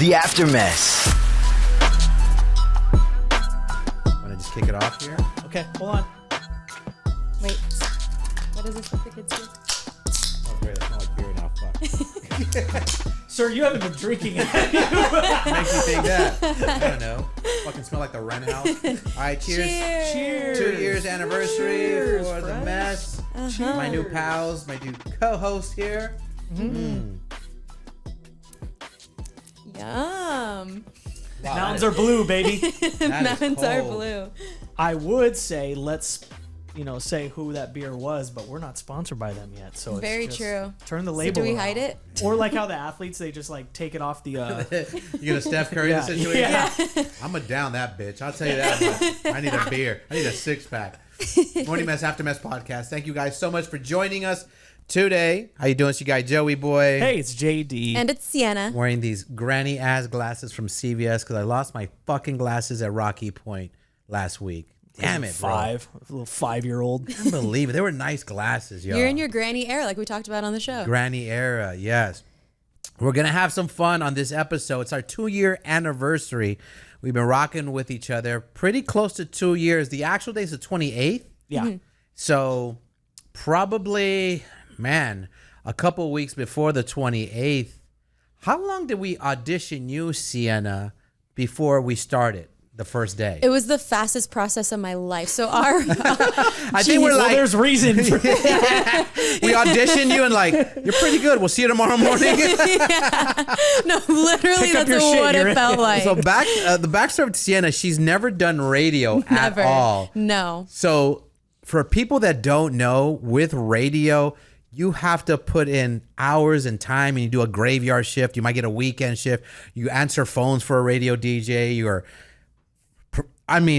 The Aftermess. Want to just kick it off here? Okay, hold on. Wait, what is this with the kids do? Oh, great. That's not like beer now. Fuck. Sir, you haven't been drinking. Makes you think that. I don't know. Fucking smell like the rent house. All right, cheers. Cheers. 2 years anniversary Cheers, for the friends. mess. My new pals, my new co-host here. Yum. Wow, Mountains are blue, baby. that is Mountains are cold. blue. I would say let's, say who that beer was, but we're not sponsored by them yet. So it's Very just true. Turn the So label. do we around. hide it? Or like how the athletes, they just like take it off the. You gonna Steph Curry Yeah, the situation? yeah. I'm gonna down that bitch. I'll tell you that much. I need a beer. I need a 6-pack. Morning Mess After Mess podcast. Thank you guys so much for joining us today. How you doing? It's your guy Joey Boy. Hey, it's JD. And it's Sienna. Wearing these granny ass glasses from CVS because I lost my fucking glasses at Rocky Point last week. Damn it, bro. A little 5-year-old. I can't believe it. They were nice glasses, yo. You're in your granny era, like we talked about on the show. Granny era, yes. We're going to have some fun on this episode. It's our 2-year anniversary. We've been rocking with each other pretty close to 2 years. The actual day is the 28th. Yeah. So probably, a couple weeks before the 28th. How long did we audition you, Sienna, before we started the first day? It was the fastest process of my life. So our I think we're Well, like, there's reason for we auditioned you and like, you're pretty good. We'll see you tomorrow morning. no, literally Pick up that's your shit, what you're it in. felt like. So the backstory of Sienna, she's never done radio Never. at all. No. So for people that don't know, with radio, you have to put in hours and time, and you do a graveyard shift. You might get a weekend shift. You answer phones for a radio DJ.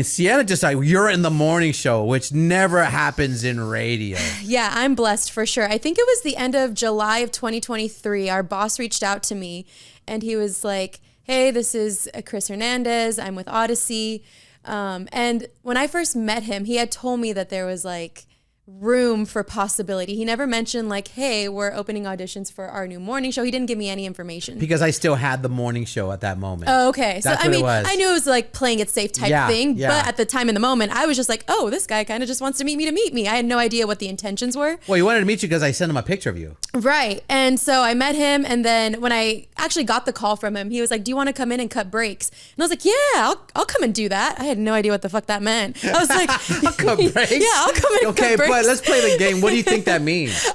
Sienna just like, you're in the morning show, which never happens in radio. Yeah, I'm blessed for sure. I think it was the end of July of 2023. Our boss reached out to me and he was like, hey, this is Chris Hernandez. I'm with Odyssey. And when I first met him, he had told me that there was like room for possibility. He never mentioned like, hey, we're opening auditions for our new morning show. He didn't give me any information. Because I still had the morning show at that moment. Oh, okay. So, That's I what it mean, was. I knew it was like playing it safe type Yeah, thing. yeah. But at the time in the moment, I was just like, oh, this guy kind of just wants to meet me. I had no idea what the intentions were. Well, he wanted to meet you because I sent him a picture of you. Right. And so I met him. And then when I actually got the call from him, he was like, do you want to come in and cut breaks? And I was like, yeah, I'll come and do that. I had no idea what the fuck that meant. I was like, I'll cut breaks? Yeah, I'll come in and Okay, cut breaks. but let's play the game. What do you think that means?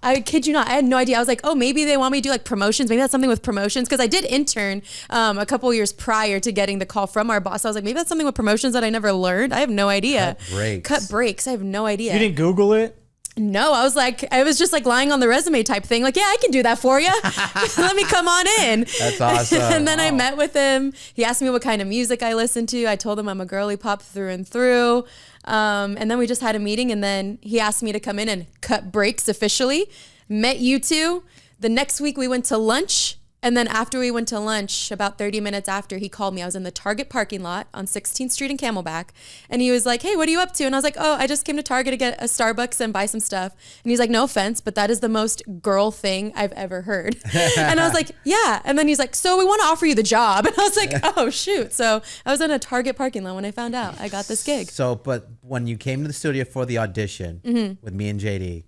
I kid you not. I had no idea. I was like, oh, maybe they want me to do like promotions. Maybe that's something with promotions. Because I did intern a couple years prior to getting the call from our boss. I was like, maybe that's something with promotions that I never learned. I have no idea. Cut breaks. I have no idea. You didn't Google it? No, I was just like lying on the resume type thing. Like, yeah, I can do that for you. Let me come on in. That's awesome. And then I met with him. He asked me what kind of music I listen to. I told him I'm a girly pop through and through. And then we just had a meeting, and then he asked me to come in and cut breaks officially. Met you two. The next week we went to lunch. And then after we went to lunch, about 30 minutes after, he called me. I was in the Target parking lot on 16th Street in Camelback. And he was like, hey, what are you up to? And I was like, oh, I just came to Target to get a Starbucks and buy some stuff. And he's like, no offense, but that is the most girl thing I've ever heard. And I was like, yeah. And then he's like, so we want to offer you the job. And I was like, oh, shoot. So I was in a Target parking lot when I found out I got this gig. So, but when you came to the studio for the audition with me and JD,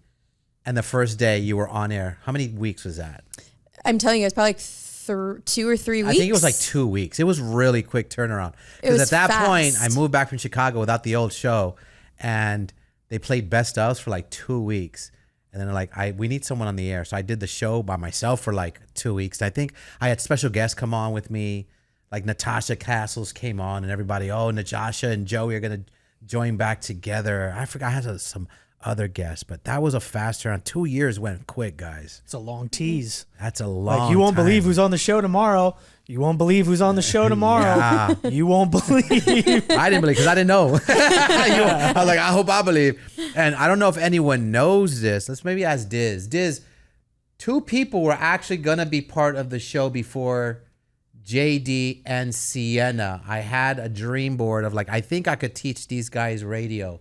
and the first day you were on air, how many weeks was that? I'm telling you, it's probably like 2 or 3 weeks. I think it was like 2 weeks. It was really quick turnaround. Because at that fast. point, I moved back from Chicago without the old show, and they played best ofs for like 2 weeks. And then they're like, we need someone on the air. So I did the show by myself for like 2 weeks. I think I had special guests come on with me. Like Natasha Castles came on, and everybody, Najasha and Joey are going to join back together. I forgot I had some other guests, but that was a fast turn. 2 years went quick, guys. It's a long tease. That's a long Like, you won't time. believe who's on the show tomorrow. You won't believe who's on the show tomorrow. Yeah. You won't believe. I didn't believe because I didn't know. I was like, I hope I believe. And I don't know if anyone knows this. Let's maybe ask Diz. Diz, 2 people were actually going to be part of the show before JD and Sienna. I had a dream board of like, I think I could teach these guys radio.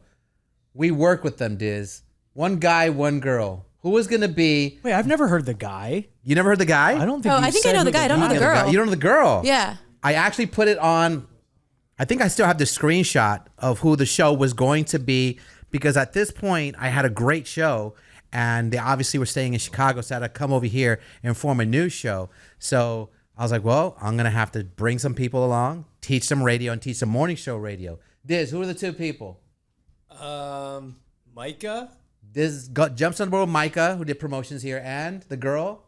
We work with them, Diz. One guy, one girl. who was gonna be? Wait, I've never heard the guy. You never heard the guy? I don't think. Oh, you I think I said know who the guy. I don't know the girl. You don't know the girl? Yeah. I actually put it on. I think I still have the screenshot of who the show was going to be because at this point I had a great show and they obviously were staying in Chicago, so I had to come over here and form a new show. So I was like, well, I'm going to have to bring some people along, teach them radio and teach them morning show radio. Diz, who are the two people? Micah. Diz jumps on board with Micah, who did promotions here, and the girl?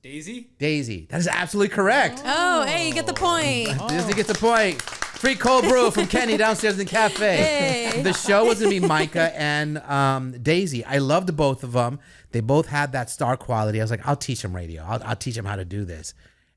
Daisy. Daisy. That is absolutely correct. Oh, hey, you get the point. Disney gets a point. Free cold brew from Kenny downstairs in the cafe. Hey. The show was going to be Micah and Daisy. I loved both of them. They both had that star quality. I was like, I'll teach them radio. I'll teach them how to do this.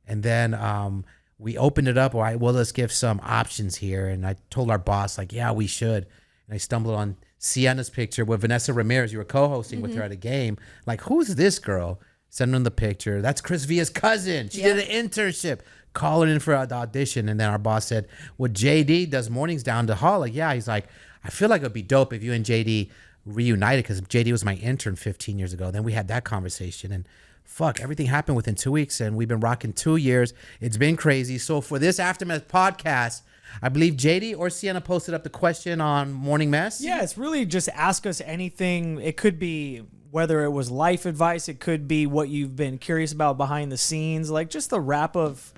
And then we opened it up. All right, well, let's give some options here. And I told our boss, like, yeah, we should. And I stumbled on Sienna's picture with Vanessa Ramirez. You were co-hosting with her at a game. Like, who's this girl? Send them the picture. That's Chris Villa's cousin. She did an internship. Call her in for the audition. And then our boss said, well, JD does mornings down the hall. Like, yeah. He's like, I feel like it would be dope if you and JD reunited because JD was my intern 15 years ago. Then we had that conversation. And fuck, everything happened within 2 weeks. And we've been rocking 2 years. It's been crazy. So for this Aftermath podcast, I believe JD or Sienna posted up the question on Morning Mess. Yeah, it's really just ask us anything. It could be whether it was life advice. It could be what you've been curious about behind the scenes. Like just the wrap of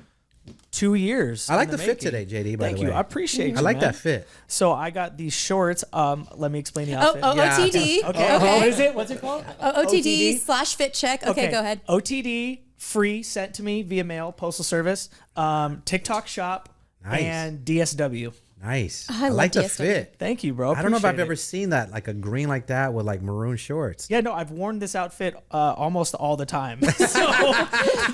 2 years. I like in the fit today, JD, by Thank the way. you. I appreciate you. I like man. that fit. So I got these shorts. Let me explain the Oh, outfit. OTD. Okay. What is it? What's it called? OTD/fit check. Okay, go ahead. OTD free sent to me via mail, postal service, TikTok shop, Nice. and DSW. Nice. I love like the DSW. fit. Thank you, bro. I don't know if I've Appreciate ever it. seen that, like a green like that with like maroon shorts. Yeah, no, I've worn this outfit almost all the time. So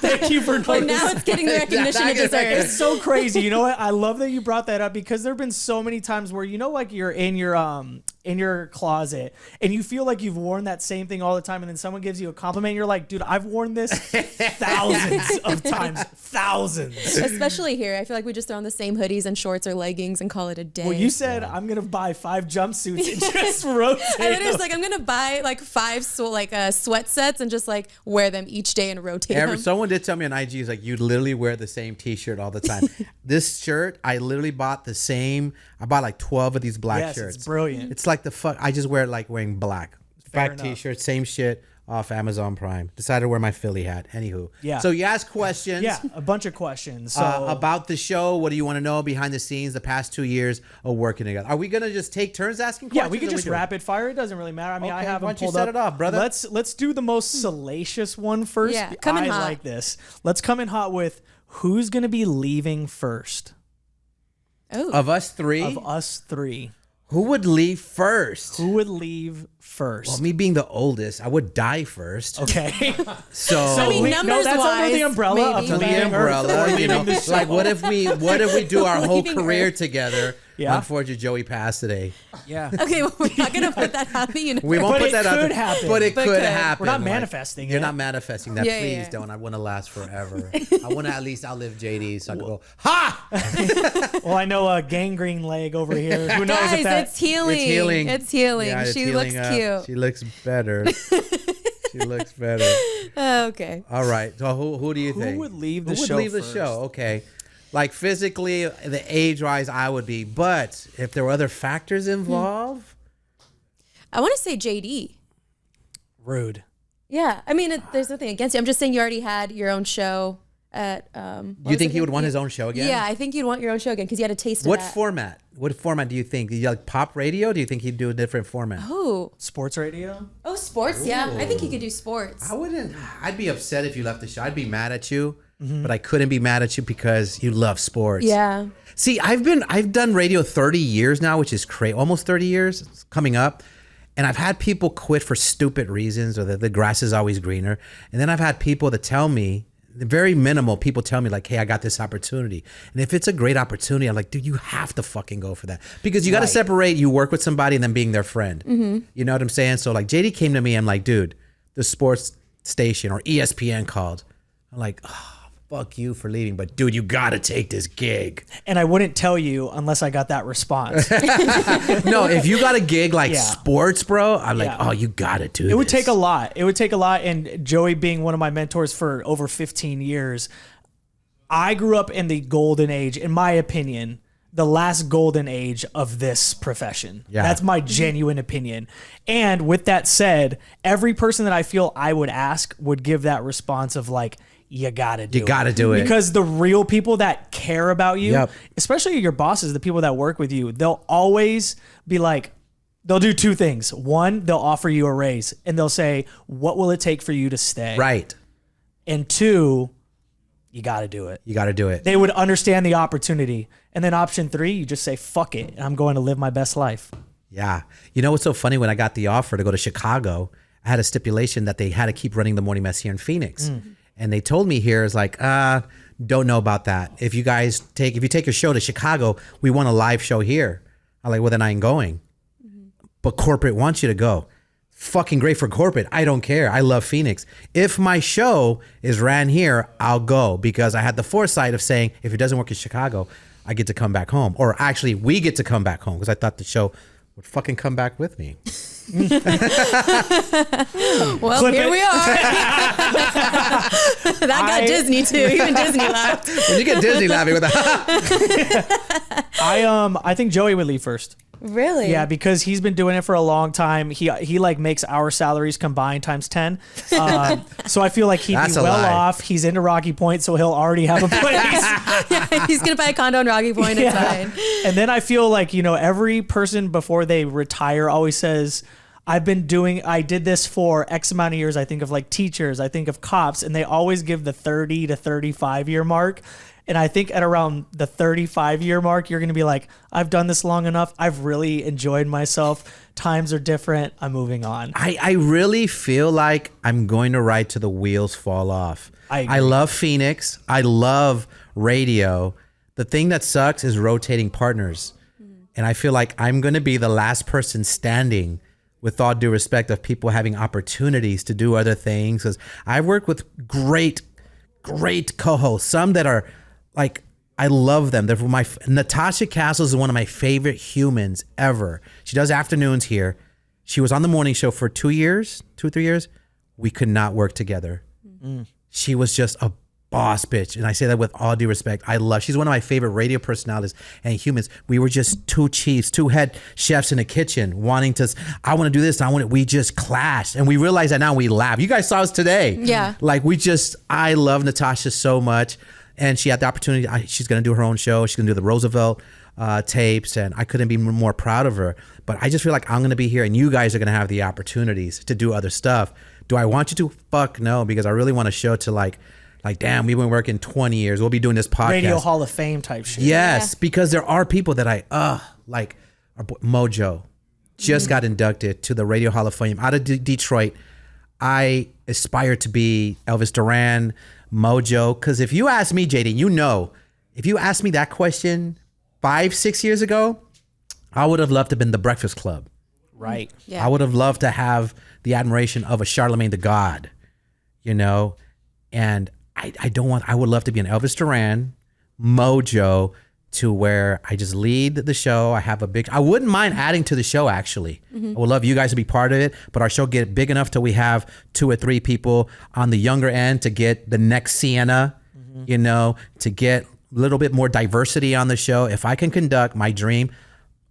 thank you for But noticing. now it's getting the recognition it It's deserves. so crazy. You know what? I love that you brought that up because there have been so many times where like you're in your closet and you feel like you've worn that same thing all the time, and then someone gives you a compliment. And you're like, dude, I've worn this thousands of times, thousands. Especially here. I feel like we just throw on the same hoodies and shorts or leggings and call it a day. Well, you said I'm gonna buy 5 jumpsuits and just rotate. I literally was them. like, I'm gonna buy like 5 sweat sets and just like wear them each day and rotate them. Someone did tell me on IG, is like, you literally wear the same t-shirt all the time. This shirt, I literally bought the same. I bought like 12 of these black Yes, shirts. it's brilliant. It's like the fuck. I just wear it like wearing black. Black enough. t-shirt, same shit off Amazon Prime. Decided to wear my Philly hat. Anywho. Yeah. So you ask questions. Yeah, a bunch of questions. So About the show. What do you want to know behind the scenes, the past 2 years of working together? Are we going to just take turns asking questions? yeah, we could or just do- rapid fire. It doesn't really matter. I mean, I Okay, have why them don't you pulled set up. it off, brother? Let's do the most salacious one first. Yeah, come in I hot. like this. Let's come in hot with who's gonna be leaving first Oh, Of us three, of us 3. who would leave first? Who would leave first? Well, me being the oldest, I would die first. Okay. So, I mean, no, numbers that's under the wise, umbrella of maybe. under the leaving Earth umbrella, or you leaving know, the show. like what if we do our whole Leaving career Earth. together? Yeah. Unfortunately, Joey passed today. Yeah. okay. Well, we're not gonna put that out in the universe. We won't But put it that out could there, happen. but it But could could. happen. We're not like, manifesting You're it. not manifesting that. Yeah, Please yeah. don't. I want to last forever. I want to at least outlive JD so I can go, ha! Well, I know a gangrene leg over here. Who knows Guys, if that? it's healing. It's healing. It's healing. Yeah, it's She healing looks up. cute. She looks better. She looks better. Okay. All right. So who do you think? Who would leave the Who would show leave the first? show? Okay. Like physically, the age-wise, I would be. But if there were other factors involved, I want to say JD. Rude. Yeah. I mean, there's nothing against you. I'm just saying you already had your own show at. you think he would want his own show again? Yeah, I think you'd want your own show again because you had a taste of What that. format? What format do you think? Do you like pop radio? Do you think he'd do a different format? Oh, Sports radio. sports. Yeah, I think he could do sports. I wouldn't. I'd be upset if you left the show. I'd be mad at you, but I couldn't be mad at you because you love sports. Yeah. See, I've done radio 30 years now, which is crazy. Almost 30 years it's coming up. And I've had people quit for stupid reasons or that the grass is always greener. And then I've had people that tell me, very minimal people tell me like, hey, I got this opportunity. And if it's a great opportunity, I'm like, dude, you have to fucking go for that. Because you got to separate you work with somebody and then being their friend. You know what I'm saying? So like JD came to me, I'm like, dude, the sports station or ESPN called. I'm like, oh, fuck you for leaving, but dude, you gotta take this gig. And I wouldn't tell you unless I got that response. No, if you got a gig like Yeah. sports, bro, I'm like, Yeah. oh, you gotta do It would this. take a lot. It would take a lot. And Joey being one of my mentors for over 15 years, I grew up in the golden age, in my opinion, the last golden age of this profession. Yeah. That's my genuine opinion. And with that said, every person that I feel I would ask would give that response of like, you gotta do it. You gotta do it. Because the real people that care about you, Yep. especially your bosses, the people that work with you, they'll always be like, they'll do two things. One, they'll offer you a raise and they'll say, what will it take for you to stay? Right. And two, you got to do it. You gotta do it. They would understand the opportunity. And then option three, you just say, fuck it. I'm going to live my best life. Yeah. You know what's so funny? When I got the offer to go to Chicago, I had a stipulation that they had to keep running the morning mess here in Phoenix. And they told me here is like, don't know about that. If you take your show to Chicago, we want a live show here. I'm like, well, then I ain't going. But corporate wants you to go. Fucking great for corporate. I don't care. I love Phoenix. If my show is ran here, I'll go because I had the foresight of saying, if it doesn't work in Chicago, I get to come back home. Or actually, we get to come back home because I thought the show would fucking come back with me. Well, Clip here it. we are. That got Disney too. Even Disney laughed. When you get Disney laughing with that. I think Joey would leave first. Really? Yeah, because he's been doing it for a long time. He like makes our salaries combined times 10. So I feel like he'd That's be a well lie. off. He's into Rocky Point, so he'll already have a place. Yeah, he's gonna buy a condo in Rocky Point. It's fine. And then I feel like, every person before they retire always says, I did this for X amount of years. I think of like teachers, I think of cops, and they always give the 30 to 35 year mark. And I think at around the 35-year mark, you're going to be like, I've done this long enough. I've really enjoyed myself. Times are different. I'm moving on. I really feel like I'm going to ride till the wheels fall off. I agree. I love Phoenix. I love radio. The thing that sucks is rotating partners. And I feel like I'm going to be the last person standing, with all due respect, of people having opportunities to do other things. Because I've worked with great co-hosts, some that are like, I love them. They're Natasha Castles is one of my favorite humans ever. She does afternoons here. She was on the morning show for 2 or 3 years. We could not work together. She was just a boss bitch. And I say that with all due respect. She's one of my favorite radio personalities and humans. We were just two chiefs, two head chefs in a kitchen wanting to, I want to do this. We just clashed. And we realize that now we laugh. You guys saw us today. Yeah. Like I love Natasha so much. And she had the opportunity. She's going to do her own show. She's going to do the Roosevelt tapes. And I couldn't be more proud of her. But I just feel like I'm going to be here and you guys are going to have the opportunities to do other stuff. Do I want you to? Fuck no. Because I really want to show to like, damn, we've been working 20 years. We'll be doing this podcast. Radio Hall of Fame type shit. Yes, because there are people that like our boy Mojo just got inducted to the Radio Hall of Fame out of Detroit. I aspire to be Elvis Duran, Mojo. Because if you ask me, JD, if you asked me that question 5-6 years ago, I would have loved to have been the Breakfast Club. Right. Yeah. I would have loved to have the admiration of a Charlemagne the God, and I would love to be an Elvis Duran, Mojo, to where I just lead the show. I wouldn't mind adding to the show, actually. I would love you guys to be part of it, but our show get big enough till we have 2 or 3 people on the younger end to get the next Sienna, to get a little bit more diversity on the show. If I can conduct my dream,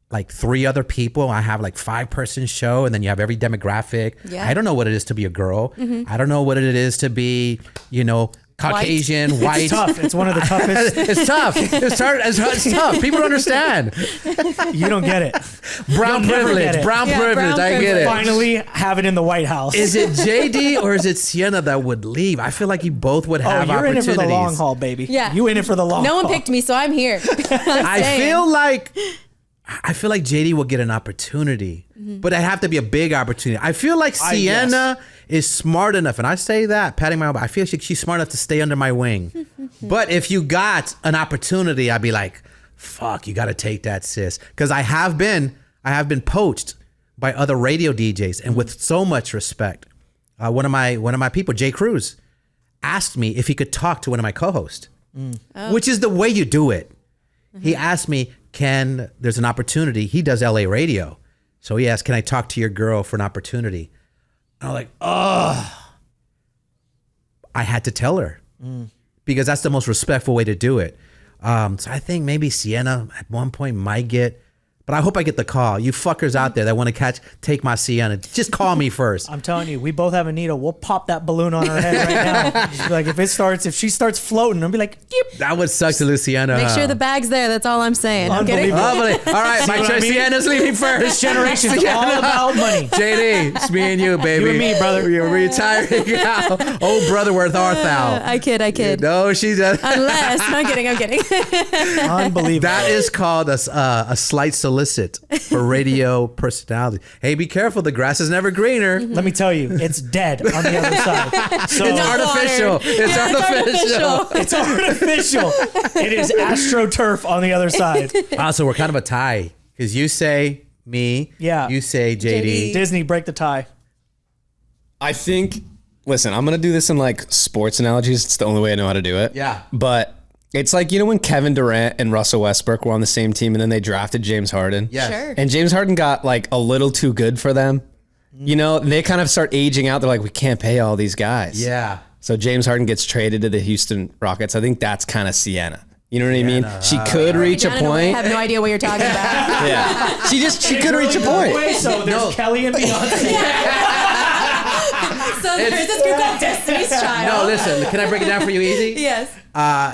like 3 other people, I have like 5-person show, and then you have every demographic. Yeah. I don't know what it is to be a girl. I don't know what it is to be, Caucasian, white. It's tough. It's one of the toughest. It's tough. It's tough. People don't understand. You don't get it. Brown You'll never privilege. get it. Brown Yeah, privilege. brown I get it. privilege. Finally have it in the White House. Is it JD or is it Sienna that would leave? I feel like you both would have you're in it opportunities. for the long haul, baby. Yeah. You in it for the long No haul. one picked me, so I'm here. I feel like JD will get an opportunity, but it have to be a big opportunity. I feel like Sienna is smart enough, and I say that, patting my own back. I feel like she's smart enough to stay under my wing. But if you got an opportunity, I'd be like, fuck, you got to take that, sis. Because I have been poached by other radio DJs, and with so much respect. One of my people, Jay Cruz, asked me if he could talk to one of my co-hosts, which is the way you do it. He asked me, there's an opportunity. He does LA radio. So he asked, can I talk to your girl for an opportunity? And I'm like, oh, I had to tell her because that's the most respectful way to do it. So I think maybe Sienna at one point might get, but I hope I get the call. You fuckers out there that want to take my Sienna, just call me first. I'm telling you, we both have a needle. We'll pop that balloon on her head right now. Just be like, if she starts floating, I'll be like, yep. That would suck to lose Sienna. Make sure the bag's there. That's all I'm saying. I'm kidding. All right, my choice. Sienna's leaving first. This generation's all about money. JD, it's me and you, baby. You and me, brother. We're retiring now. Oh, brother, worth our thou. I kid. No, she's Unless, I'm kidding. Unbelievable. That is called a slight solicit for radio personality. Hey, be careful. The grass is never greener. Let me tell you, it's dead on the other side. So It's artificial. It's artificial. It is AstroTurf on the other side. So we're kind of a tie because you say me. Yeah. You say JD. Disney, break the tie. I think, listen, I'm going to do this in like sports analogies. It's the only way I know how to do it. Yeah. But it's like, when Kevin Durant and Russell Westbrook were on the same team and then they drafted James Harden. Yes. Sure. And James Harden got like a little too good for them. They kind of start aging out. They're like, we can't pay all these guys. Yeah. So James Harden gets traded to the Houston Rockets. I think that's kind of Sienna. You know what I mean? She could reach a Down in way, I point. have no idea what you're talking about. Yeah. She could reach a point. So there's Kelly and Beyonce. So there's this group called Destiny's Child. No, listen. Can I break it down for you easy? Yes.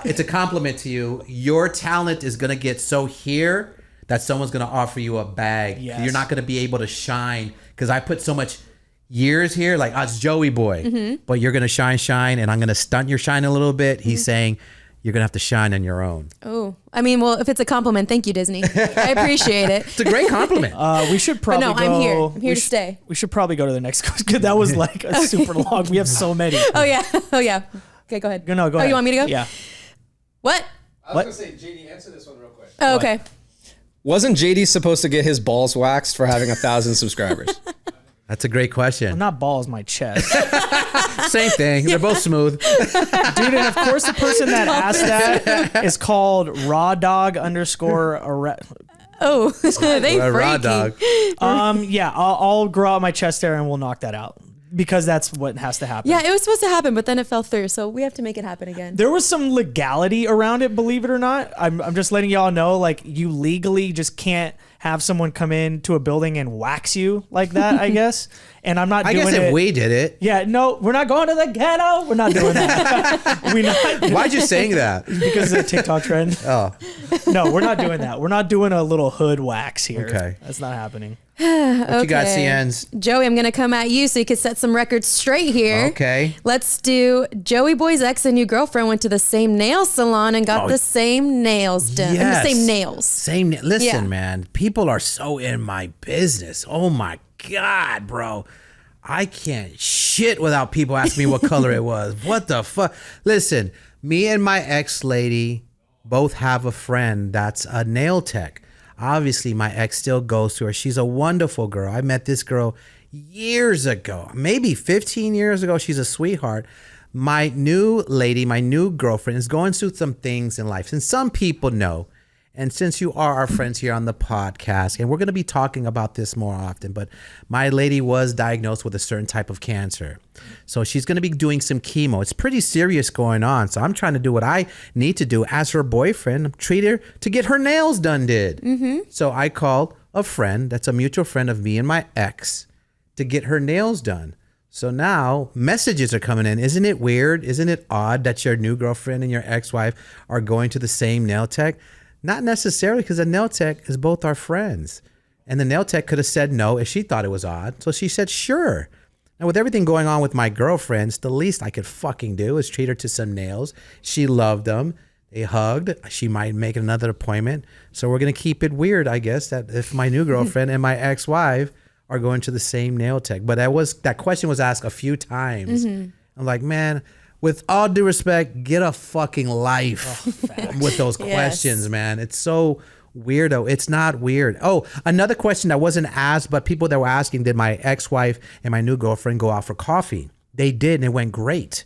It's a compliment to you. Your talent is going to get so here that someone's going to offer you a bag. Yes. You're not going to be able to shine because I put so much years here. Like, it's Joey boy. But you're going to shine, and I'm going to stunt your shine a little bit. He's saying you're going to have to shine on your own. Oh, I mean, well, if it's a compliment, thank you, Disney. I appreciate it. It's a great compliment. We should probably no, go. I'm here. I'm here to stay. We should probably go to the next question. That was like a super long. We have so many. Oh, yeah. Okay, go ahead. No, go ahead. Oh, you want me to go? Yeah. What? I was going to say, JD, answer this one real quick. Oh, okay. Wasn't JD supposed to get his balls waxed for having 1,000 subscribers? That's a great question. Not balls, my chest. Same thing. They're both smooth. Dude, and of course the person that asked that is called raw dog _ Oh, they freaky. Raw dog. Yeah, I'll grow out my chest hair and we'll knock that out because that's what has to happen. Yeah, it was supposed to happen, but then it fell through, so we have to make it happen again. There was some legality around it, believe it or not. I'm just letting y'all know, like, you legally just can't have someone come into a building and wax you like that, I guess. And I'm not doing it. I guess if we did it. Yeah, no, we're not going to the ghetto. We're not doing that. Why'd you saying that? Because of the TikTok trend. Oh. No, we're not doing that. We're not doing a little hood wax here. Okay. That's not happening. What you got, CNs? Joey, I'm going to come at you so you can set some records straight here. Okay. Let's do Joey Boy's ex and new girlfriend went to the same nail salon and got the same nails done. Yes. The same nails. Listen, Yeah. man. People are so in my business. Oh, my God, bro. I can't shit without people asking me what color it was. What the fuck? Listen, me and my ex-lady both have a friend that's a nail tech. Obviously, my ex still goes to her. She's a wonderful girl. I met this girl years ago, maybe 15 years ago. She's a sweetheart. My new lady, my new girlfriend is going through some things in life. And some people know. And since you are our friends here on the podcast, and we're going to be talking about this more often, but my lady was diagnosed with a certain type of cancer. So she's going to be doing some chemo. It's pretty serious going on. So I'm trying to do what I need to do as her boyfriend, treat her to get her nails done did. So I called a friend that's a mutual friend of me and my ex to get her nails done. So now messages are coming in. Isn't it weird? Isn't it odd that your new girlfriend and your ex-wife are going to the same nail tech? Not necessarily, because the nail tech is both our friends. And the nail tech could have said no if she thought it was odd. So she said, sure. Now, with everything going on with my girlfriends, the least I could fucking do is treat her to some nails. She loved them. They hugged. She might make another appointment. So we're going to keep it weird, I guess, that if my new girlfriend and my ex-wife are going to the same nail tech. But that question was asked a few times. I'm like, man, with all due respect, get a fucking life with those questions, man. It's so weirdo. It's not weird. Oh, another question that wasn't asked, but people that were asking, did my ex-wife and my new girlfriend go out for coffee? They did, and it went great.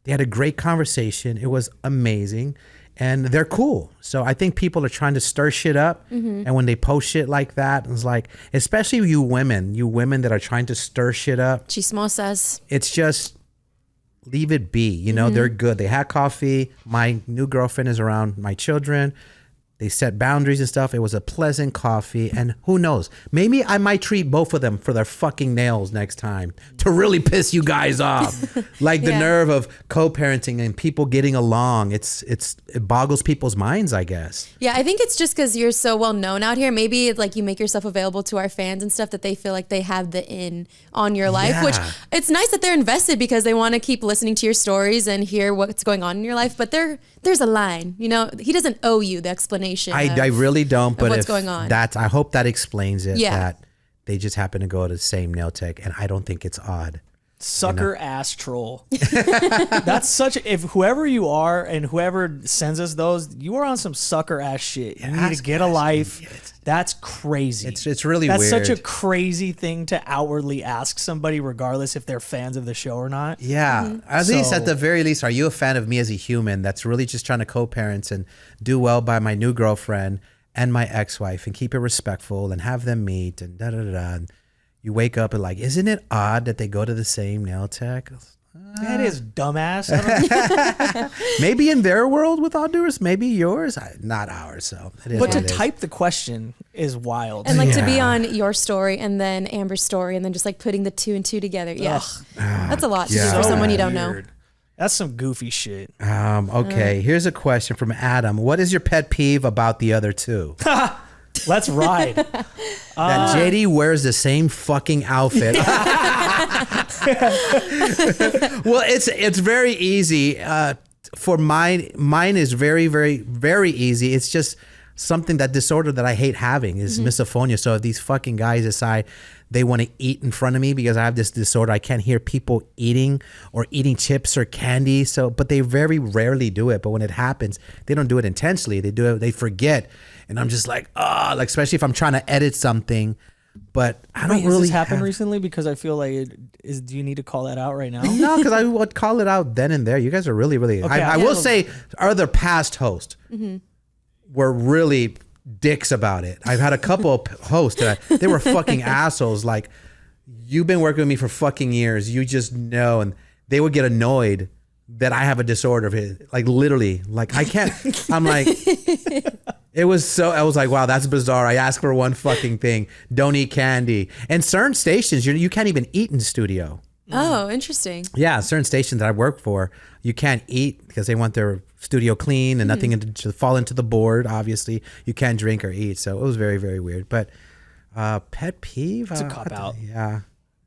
They had a great conversation. It was amazing. And they're cool. So I think people are trying to stir shit up. And when they post shit like that, it's like, especially you women that are trying to stir shit up. Chismosas. It's just leave it be. You know, they're good. They had coffee. My new girlfriend is around my children. They set boundaries and stuff. It was a pleasant coffee. And who knows? Maybe I might treat both of them for their fucking nails next time to really piss you guys off. Like the nerve of co-parenting and people getting along. It boggles people's minds, I guess. Yeah, I think it's just because you're so well known out here. Maybe it's like you make yourself available to our fans and stuff that they feel like they have the in on your life, which it's nice that they're invested because they want to keep listening to your stories and hear what's going on in your life. But there's a line, you know, he doesn't owe you the explanation. I really don't, but what's going on. I hope that explains it. Yeah. That they just happen to go to the same nail tech, and I don't think it's odd. Sucker ass troll. That's if whoever you are and whoever sends us those, you are on some sucker ass shit. You need to get a life. That's crazy. It's really That's weird. such a crazy thing to outwardly ask somebody, regardless if they're fans of the show or not. Yeah. At the very least, are you a fan of me as a human that's really just trying to co-parent and do well by my new girlfriend and my ex-wife and keep it respectful and have them meet and da-da-da-da. And you wake up and like, isn't it odd that they go to the same nail tech? That is dumbass. I don't Maybe in their world with all due respect, maybe yours, not ours. So it is But what to it is. type the question is wild. And like to be on your story and then Amber's story and then just like putting the 2 and 2 together. Yeah. That's a lot to do for someone you don't know. Weird. That's some goofy shit. Okay, here's a question from Adam. What is your pet peeve about the other two? Let's ride. That JD wears the same fucking outfit. Well, it's very easy. For mine is very, very, very easy. It's just something, that disorder that I hate having is misophonia. So if these fucking guys decide they want to eat in front of me because I have this disorder, I can't hear people eating or eating chips or candy. But they very rarely do it. But when it happens, they don't do it intentionally. They do it, they forget. And I'm just like, like especially if I'm trying to edit something. But I don't Has really this happened recently? Because I feel like do you need to call that out right now? No, because I would call it out then and there. You guys are really, really. Okay, I will say, our other past hosts were really dicks about it. I've had a couple of hosts that they were fucking assholes. Like, you've been working with me for fucking years. You just know, and they would get annoyed that I have a disorder. Like literally, like I can't. I'm like. It was so, I was like, wow, that's bizarre. I asked for one fucking thing. Don't eat candy. And certain stations, you can't even eat in the studio. Oh, interesting. Yeah, certain stations that I work for, you can't eat because they want their studio clean and nothing to fall into the board, obviously. You can't drink or eat. So it was very, very weird. But pet peeve? It's a cop-out. Yeah.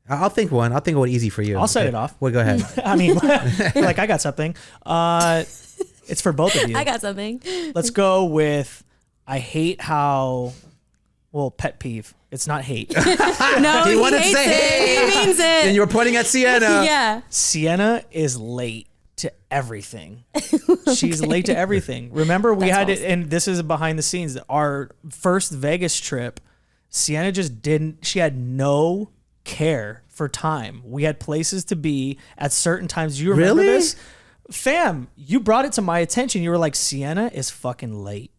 I'll think one. I'll think of one easy for you. I'll set it off. Well, go ahead. I mean, like I got something. It's for both of you. I got something. Let's go with I hate how, pet peeve. It's not hate. No, he wanted to hates say it. He means it. And you were pointing at Sienna. Yeah. Sienna is late to everything. She's late to everything. Remember, we had it, and this is behind the scenes. Our first Vegas trip, Sienna just didn't, she had no care for time. We had places to be at certain times. Do you remember this? Fam, you brought it to my attention. You were like, Sienna is fucking late.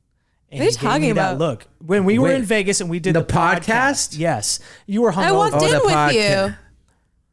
And What are you you gave talking me about? that look. When we were in Vegas and we did The the podcast? Yes. You were hungover. I walked in the with podcast. you.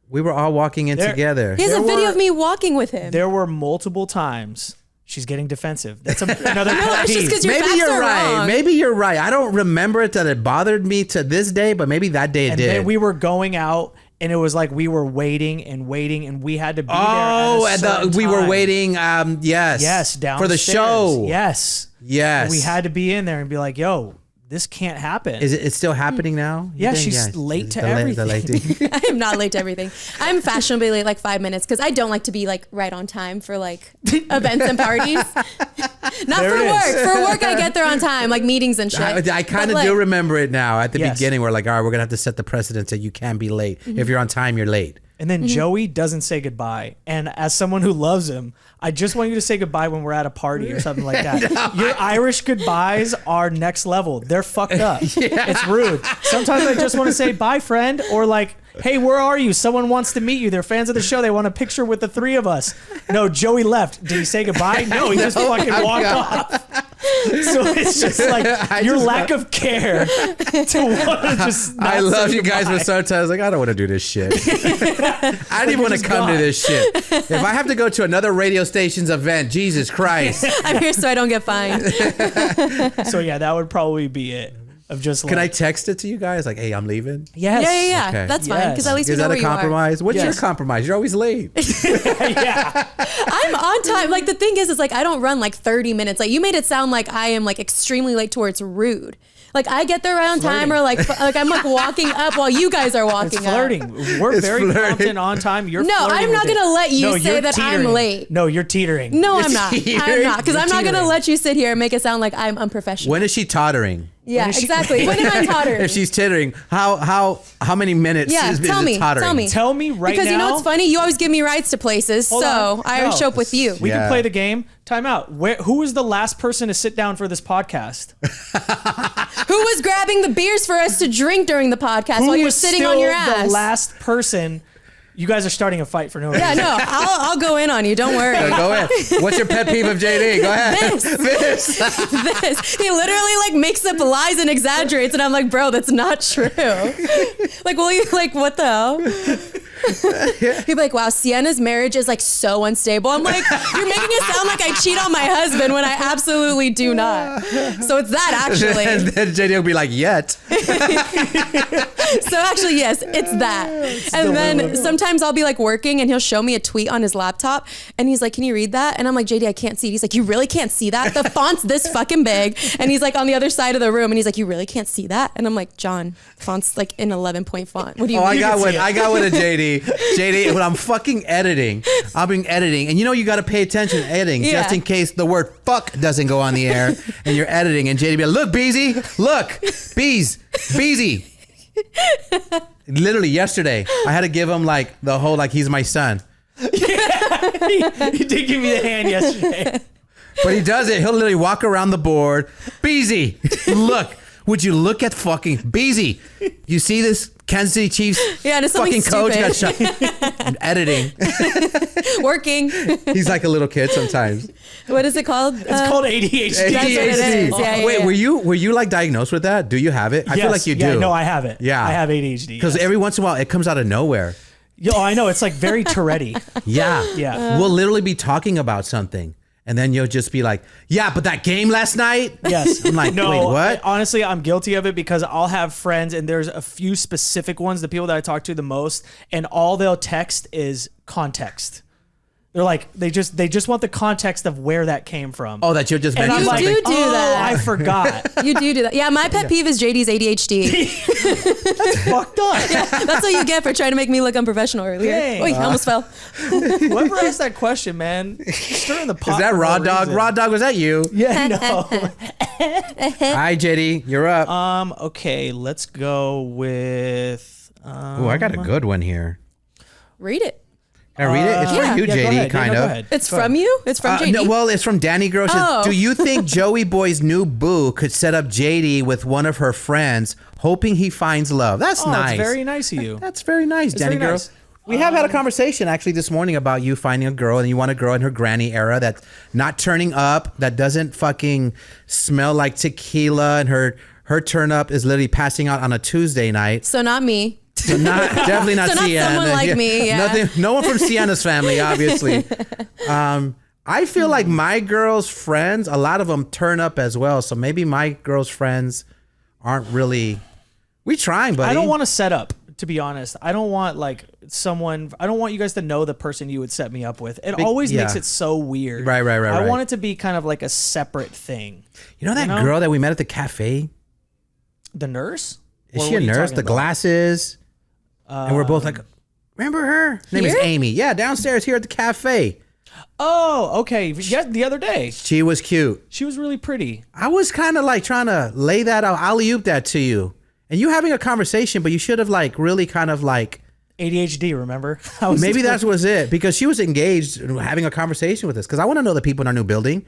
We were all walking in together. He has a There video were- of me walking with him. There were multiple times she's getting defensive. That's another No, pet it's just peeve. 'cause your Maybe facts you're are right. wrong. Maybe you're right. I don't remember it that it bothered me to this day, but maybe that day it And did. then we were going out, and it was like we were waiting, and we had to be oh, there. and we were waiting. Yes. Yes, downstairs. for the show. Yes. Yes. And we had to be in there and be like, "Yo, this can't happen." Is it? It's still happening now? You Yeah, think? she's late to The everything. I am not late to everything. I'm fashionably late like 5 minutes because I don't like to be like right on time for like events and parties. Not There for it work. is. For work, I get there on time, like meetings and shit. I kind But, of like, do remember it now. At the Yes. beginning, we're like, all right, we're gonna have to set the precedent that you can't be late. If you're on time, you're late. And then Joey doesn't say goodbye. And as someone who loves him, I just want you to say goodbye when we're at a party or something like that. Your Irish goodbyes are next level. They're fucked up. It's rude. Sometimes I just want to say bye, friend, or like, hey, where are you? Someone wants to meet you. They're fans of the show. They want a picture with the three of us. No, Joey left. Did he say goodbye? No, he just fucking walked off. So it's just like your lack of care to want to just not I love say you guys, goodbye. but sometimes like I don't want to do this shit. I don't even want to come to this shit. If I have to go to another radio station's event, Jesus Christ. I'm here so I don't get fined. So yeah, that would probably be it. Of just Can I like, text it to you guys? Like, hey, I'm leaving. yes. Yeah. Okay. That's fine because Yes. at least we Is know that where a you are. compromise? What's your Yes. compromise? You're always late. Yeah. I'm on time. Like the thing is like I don't run like 30 minutes. Like you made it sound like I am like extremely late to where it's rude. Like I get there right on time, or like I'm like walking up while you guys are walking It's up. flirting. We're It's very flirting. prompt and on time. You're No, flirting I'm not with it. gonna let you No, say you're that I'm teetering. late. No, you're teetering. No, I'm not. teetering. I'm not because You're I'm not gonna teetering. let you sit here and make it sound like I'm unprofessional. When is she tottering? Yeah, When is she- exactly. When am I tottering? If she's tittering, how many minutes Yeah, is tell it me, tottering? tell me. Tell me right because now. you know what's funny? You always give me rides to places, Hold so on. I always No. show up with you. We Yeah. can play the game. Time out. Who was the last person to sit down for this podcast? Who was grabbing the beers for us to drink during the podcast Who while you're was sitting still on your ass? the last person? You guys are starting a fight for no reason. Yeah, no, I'll go in on you. Don't worry. Go ahead. What's your pet peeve of JD? Go ahead. This. He literally like makes up lies and exaggerates, and I'm like, bro, that's not true. Like, will you like what the hell? He'd be like, wow, Sienna's marriage is like so unstable. I'm like, you're making it sound like I cheat on my husband when I absolutely do not. So it's that And actually. then JD will be like, yet. So actually, yes, it's that. And then sometimes I'll be like working and he'll show me a tweet on his laptop and he's like, can you read that? And I'm like, JD, I can't see it. He's like, you really can't see that? The font's this fucking big. And he's like on the other side of the room and he's like, you really can't see that? And I'm like, John, font's like in 11-point font. What do you Oh, mean? I got can one. see it. I got one of JD. JD, when I'm fucking editing, I'll be editing, and you know you got to pay attention editing Yeah. just in case the word fuck doesn't go on the air, and you're editing, and JD be like, look, Beezy, look, Beezy. Literally yesterday, I had to give him like the whole like he's my son, You did give me the hand yesterday. but he does it. He'll literally walk around the board, Beezy, look. Would you look at fucking Beezy? You see this Kansas City Chiefs Yeah, and it's fucking something coach stupid. got shot. I'm editing. Working. He's like a little kid sometimes. What is it called? It's called ADHD. That's what it is. Yeah, Wait, yeah. were you like diagnosed with that? Do you have it? I feel like you do. Yeah, no, I have it. Yeah. I have ADHD. Because yes. every once in a while it comes out of nowhere. Oh, I know. It's like very Tourette. Yeah. Yeah. We'll literally be talking about something and then you'll just be like, yeah, but that game last night? Yes. I'm like, no, wait, what? Honestly, I'm guilty of it because I'll have friends and there's a few specific ones, the people that I talk to the most, and all they'll text is context. They're like, they just want the context of where that came from. Oh, that you'll just and mention I'm like, something. do oh, that. I forgot. You do that. Yeah, my pet peeve is JD's ADHD. Fucked up. That's what you get for trying to make me look unprofessional earlier. Dang. Wait, I almost fell. Whoever asked that question, man, you're stirring the pot. Is that for Raw no Dog? reason. Raw Dog, was that you? Yeah, no. All right, JD, you're up. Okay, let's go with. Oh, I got a good one here. Read it. Can I read it? It's Yeah. for you, go JD, ahead. kind no, of. Go ahead. It's Go from ahead. you? It's from JD? No, well, it's from Danny Girl. It says, Oh. do you think Joey Boy's new boo could set up JD with one of her friends, hoping he finds love? That's Oh, nice. it's very nice of you. That's very nice, Danny very Girl. nice. We have had a conversation actually this morning about you finding a girl and you want a girl in her granny era that's not turning up, that doesn't fucking smell like tequila, and her turn up is literally passing out on a Tuesday night. So not me. So definitely not So not Sienna. someone like me, yeah. No one from Sienna's family, obviously. I feel like my girl's friends, a lot of them turn up as well. So maybe my girl's friends aren't really. We trying, buddy. I don't want to set up, to be honest. I don't want like someone. I don't want you guys to know the person you would set me up with. It always makes yeah. it so weird. Right. I want it to be kind of like a separate thing. You know that know? girl that we met at the cafe? The nurse? Is Or she what a are you nurse? talking The about? glasses. And we're both like, remember her? Her name is Here? Amy. Yeah, downstairs here at the cafe. Oh, okay. Yeah, the other day She was cute. she was really pretty. I was kind of like trying to lay that out, alley-oop that to you. And you having a conversation, but you should have like really kind of like ADHD, remember? I was Maybe that was it, because she was engaged and having a conversation with us, because I want to know the people in our new building.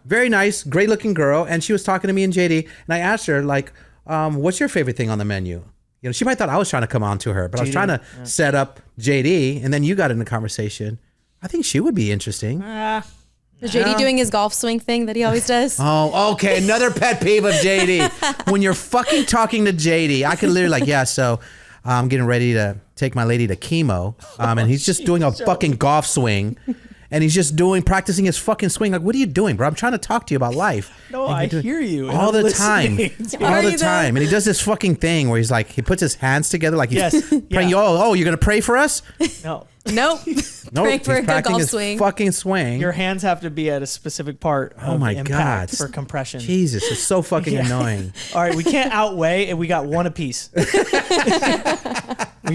Very nice, great looking girl, and she was talking to me and JD, and I asked her like, what's your favorite thing on the menu? You know, she might thought I was trying to come on to her, but I was trying to set up JD, and then you got in the conversation. I think she would be interesting. Is JD doing his golf swing thing that he always does? Oh, okay. Another pet peeve of JD. When you're fucking talking to JD, I could literally like, yeah, so I'm getting ready to take my lady to chemo. And he's just doing a fucking golf swing. And he's just practicing his fucking swing. Like, what are you doing, bro? I'm trying to talk to you about life. No, I hear you. All the time. All Are the you time. And he does this fucking thing where he's like, he puts his hands together like he's praying. Yeah. Oh, you're going to pray for us? No. Nope. No, Praying for a he's good practicing golf his swing. fucking swing. Your hands have to be at a specific part of Oh my impact God. for compression. Jesus, it's so fucking annoying. All right, we can't outweigh, and we got one apiece. We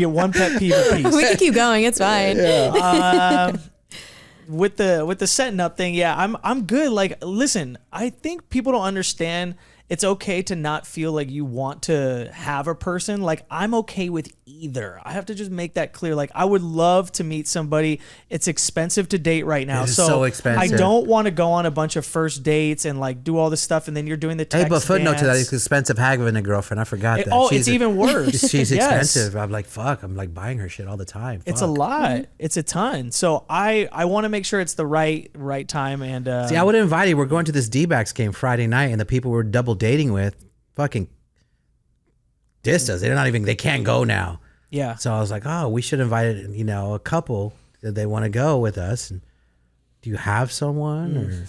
get one pet peeve apiece. We can keep going. It's fine. With the setting up thing, yeah, I'm good. Like, listen, I think people don't understand. It's okay to not feel like you want to have a person. Like, I'm okay with either. I have to just make that clear. Like, I would love to meet somebody. It's expensive to date right now. It is so expensive. I don't want to go on a bunch of first dates and like do all this stuff, and then you're doing the text Hey, but footnote to that, dance. it's expensive having a girlfriend. I forgot that. Oh, She's it's even worse. She's Yes. expensive. I'm like, fuck. I'm like buying her shit all the time. It's a Fuck. lot. It's a ton. So I want to make sure it's the right time. And See, I would invite you. We're going to this D-backs game Friday night, and the people we're double dating with fucking dissed us. They can't go now. yeah. So I was like, oh, we should invite, a couple that they want to go with us. And do you have someone, or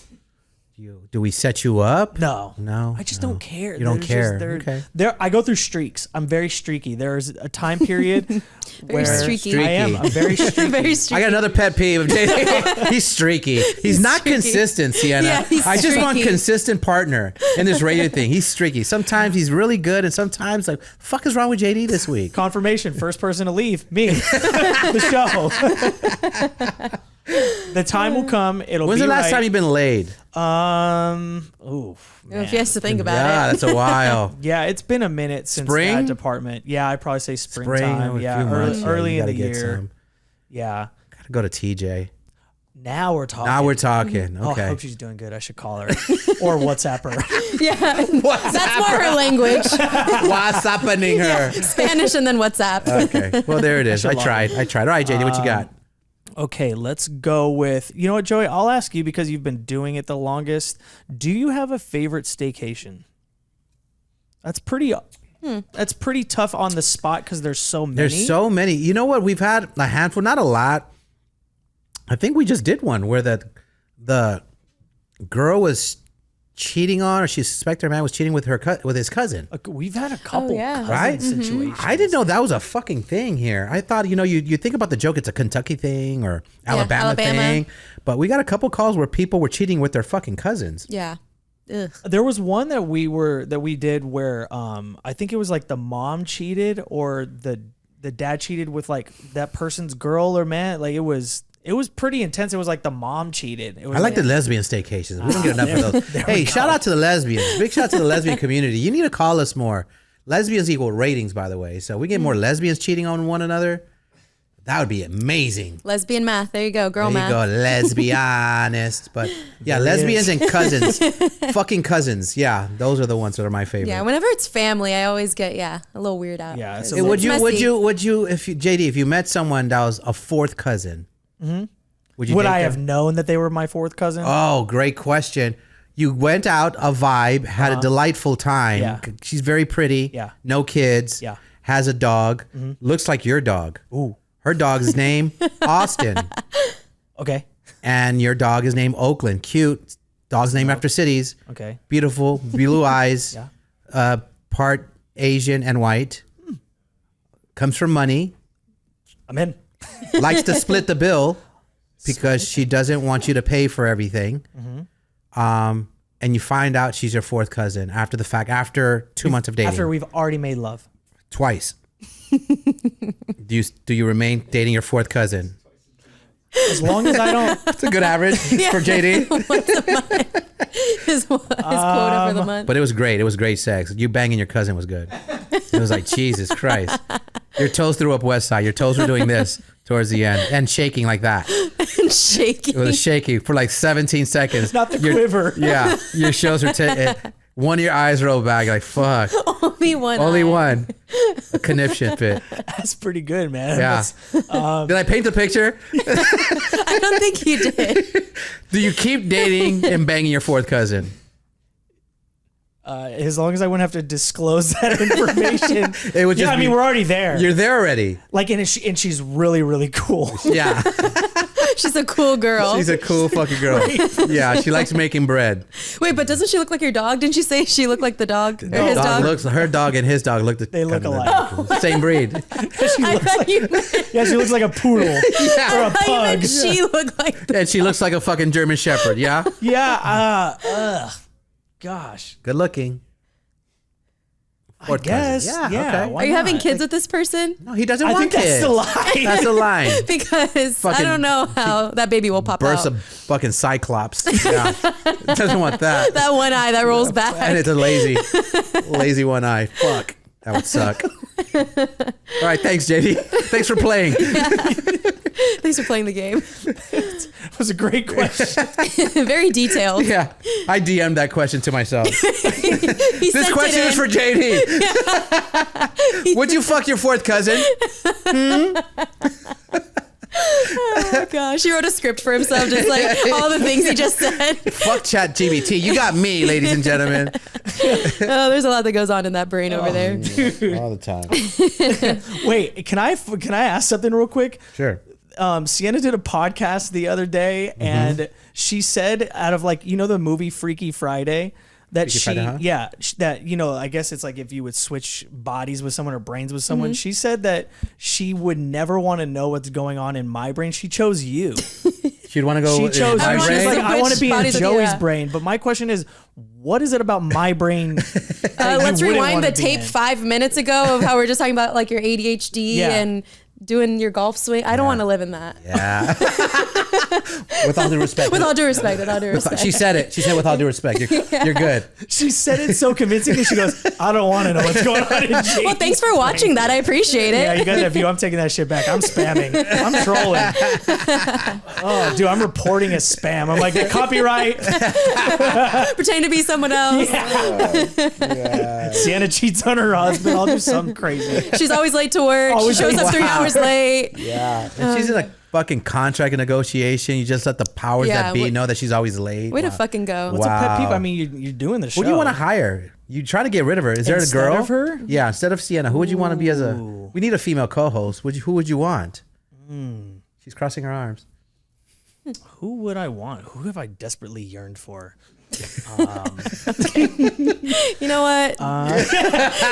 do we set you up? No, No, I just no. don't care. You don't care. Okay. Okay. I go through streaks. I'm very streaky. There's a time period where streaky. I am. I'm very streaky. Very I streaky. got another pet peeve of JD. He's streaky. He's not streaky. consistent, Sienna. Yeah, he's I just want streaky. consistent partner in this radio thing. He's streaky. Sometimes he's really good, and sometimes like, fuck is wrong with JD this week? Confirmation. First person to leave. Me. The show. The time will come. It'll When's be the last right. time you've been laid? If he has to think about Yeah, it. that's a while. Yeah, it's been a minute since Spring? that department. Yeah, I'd probably say springtime. a Yeah, few months, early you in gotta the get year. some. Yeah. Gotta go to TJ. Now we're talking. Now we're talking. Oh, I Okay. hope she's doing good. I should call her or WhatsApp her. Yeah. That's more her language. What's happening her? Spanish and then WhatsApp. Okay. Well, there it is. I should log tried. All right, JD, what you got? Okay, let's go with, you know what, Joey? I'll ask you because you've been doing it the longest. Do you have a favorite staycation? That's pretty tough on the spot because there's so many. There's so many. You know what? We've had a handful, not a lot. I think we just did one where the girl was cheating on, or she suspected her man was cheating with his cousin. We've had a couple yeah. cousin Right? situations. I didn't know that was a fucking thing here. I thought, you think about the joke, it's a Kentucky thing or Alabama thing. But we got a couple calls where people were cheating with their fucking cousins. Yeah. Ugh. There was one that we did where I think it was like the mom cheated or the dad cheated with like that person's girl or man. Like it was pretty intense. It was like the mom cheated. It was I like the lesbian staycations. We don't get enough of those. Hey, shout out to the lesbians. Big shout out to the lesbian community. You need to call us more. Lesbians equal ratings, by the way. So we get more lesbians cheating on one another. That would be amazing. Lesbian math. There you go. Girl There you math. go, lesbianist. But yeah, lesbians and cousins. Fucking cousins. Yeah, those are the ones that are my favorite. Yeah. Whenever it's family, I always get, a little weird out. Yeah, it's 'cause a Hey, little- would you, messy. JD, if you met someone that was a fourth cousin, would you Would date I them? have known that they were my fourth cousin? Oh, great question. You went out, a vibe, had a delightful time. Yeah. She's very pretty. Yeah. No kids. Yeah. Has a dog. Looks like your dog. Ooh. Her dog's name, Austin. Okay. And your dog is named Oakland. Cute. Dog's named after cities. Okay. Beautiful. Blue eyes. Yeah. Part Asian and white. Comes from money. I'm in. Likes to split the bill because she doesn't want you to pay for everything. And you find out she's your fourth cousin after the fact, after 2 months of dating. After we've already made love. Twice. Do you remain dating your fourth cousin? As long as I don't. That's a good average for JD. His quota for the month. But it was great. It was great sex. You banging your cousin was good. It was like, Jesus Christ. Your toes threw up West Side. Your toes were doing this towards the end and shaking like that. And shaking. It was shaking for like 17 seconds. Not the quiver. Yeah, your shows are one of your eyes rolled back. Like fuck. Only one. Only eye. one. A conniption fit. That's pretty good, man. Yeah. Did I paint the picture? I don't think you did. Do you keep dating and banging your fourth cousin? As long as I wouldn't have to disclose that information. It would just I mean, we're already there. You're there already. Like, and she's really, really cool. Yeah. She's a cool girl. She's a cool fucking girl. Yeah, she likes making bread. Wait, but doesn't she look like your dog? Didn't you say she looked like the dog? Or his dog? Her dog and his dog look They look alike. Same breed. She I looks thought like, you meant, yeah, she looks like a poodle or a I thought you meant pug. she looked like the And she looks like a fucking German Shepherd. Yeah. Yeah. Gosh. Good looking. I Fourth guess. cousin. Yeah. Yeah, okay. Why Are you having not? kids with this person? No, he doesn't I want think kids. that's the lie. That's a lie. Because Fucking- I don't know how that baby will pop Burst out. a fucking cyclops. Yeah. Doesn't want that. That one eye that rolls back. And it's a lazy one eye. Fuck. That would suck. All right. Thanks, JD. Thanks for playing. Thanks for playing the game. It was a great question. Very detailed. Yeah. I DM'd that question to myself. He This sent question it is for in. JD. Would you fuck your fourth cousin? Oh gosh, he wrote a script for himself, just like all the things he just said. Fuck chat GBT. You got me, ladies and gentlemen. Oh, there's a lot that goes on in that brain over there. All the time. Wait, can I ask something real quick? Sure. Sienna did a podcast the other day, and she said, out of like, the movie Freaky Friday, that Freaky Friday, huh? that I guess it's like if you would switch bodies with someone or brains with someone. She said that she would never want to know what's going on in my brain. She chose you. She'd want to go. She chose in my you. She's brain? like, I want to be in Bodies of you, Joey's yeah. brain. But my question is, what is it about my brain? that you Let's wouldn't rewind wanna the be tape in? 5 minutes ago of how we're just talking about like your ADHD Yeah. and doing your golf swing. I don't want to live in that. Yeah. With all due respect. With all due respect, with all due respect. She said it. She said with all due respect. You're good. She said it so convincingly. She goes, I don't want to know what's going on in Jason's Well, thanks for watching that. I appreciate it. Yeah, you got that view. I'm taking that shit back. I'm spamming. I'm trolling. Oh, dude, I'm reporting as spam. I'm like, copyright. Pretend to be someone else. Sienna cheats on her husband. I'll do something crazy. She's always late to work. Always She shows up late. 3 hours late. Yeah. And she's in a fucking contract negotiation. You just let the powers Yeah, that be what- know that she's always late. Way to fucking go. What's a pet peeve? Wow. I mean, you're doing the show. Who do you want to hire? You trying to get rid of her? Is there Instead a girl? of her? Yeah, instead of Sienna, who would you want to be as a? We need a female co-host. Who would you want? She's crossing her arms. Who would I want? Who have I desperately yearned for? You know what?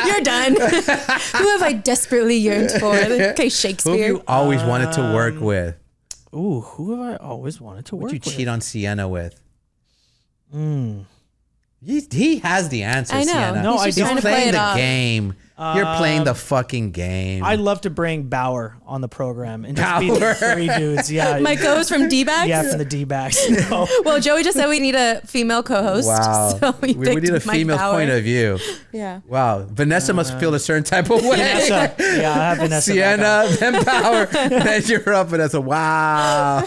You're done. Who have I desperately yearned for? Okay, Who have Shakespeare. you always wanted to work with? Ooh, who have I always wanted to work Would you with? cheat on Sienna with? He has the answer. I know. Sienna. No, He's I just don't. trying to play Playing it the off. game. You're playing the fucking game. I'd love to bring Bauer on the program and just be the Bauer. three dudes. Yeah. My co-host from D-Backs? Yeah, from the D-backs. No. Well, Joey just said we need a female co-host. Wow. So we we need a picked Mike female Bauer. point of view. Yeah. Wow. Vanessa must feel a certain type of way. Vanessa. Yeah, I have Vanessa. Sienna, then Power, then you're up, Vanessa. Wow.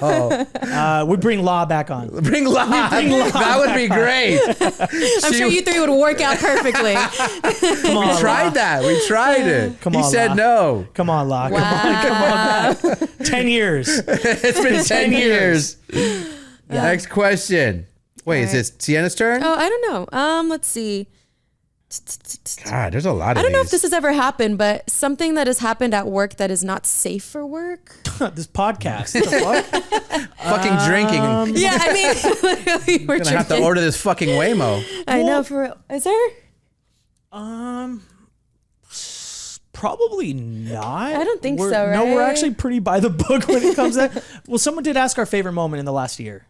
We bring Law back on. Bring Law. That would be great. I'm sure you three would work out perfectly. Come on, We Law. tried that. We tried it. Come he on, said Law. no. Come on, Law. Wow. Come on back. 10 years. It's been 10 years. Next question. Wait, is it Sienna's turn? Oh, I don't know. Let's see. God, there's a lot of I don't know if these. this has ever happened, but something that has happened at work that is not safe for work. This podcast. What the fuck? Fucking drinking. Yeah, I mean, literally, we're I'm gonna have to drinking. order this fucking Waymo. I know. For real. Is there? Probably not. I don't think We're- so, No, we're right? actually pretty by the book when it comes to that. Well, someone did ask our favorite moment in the last year.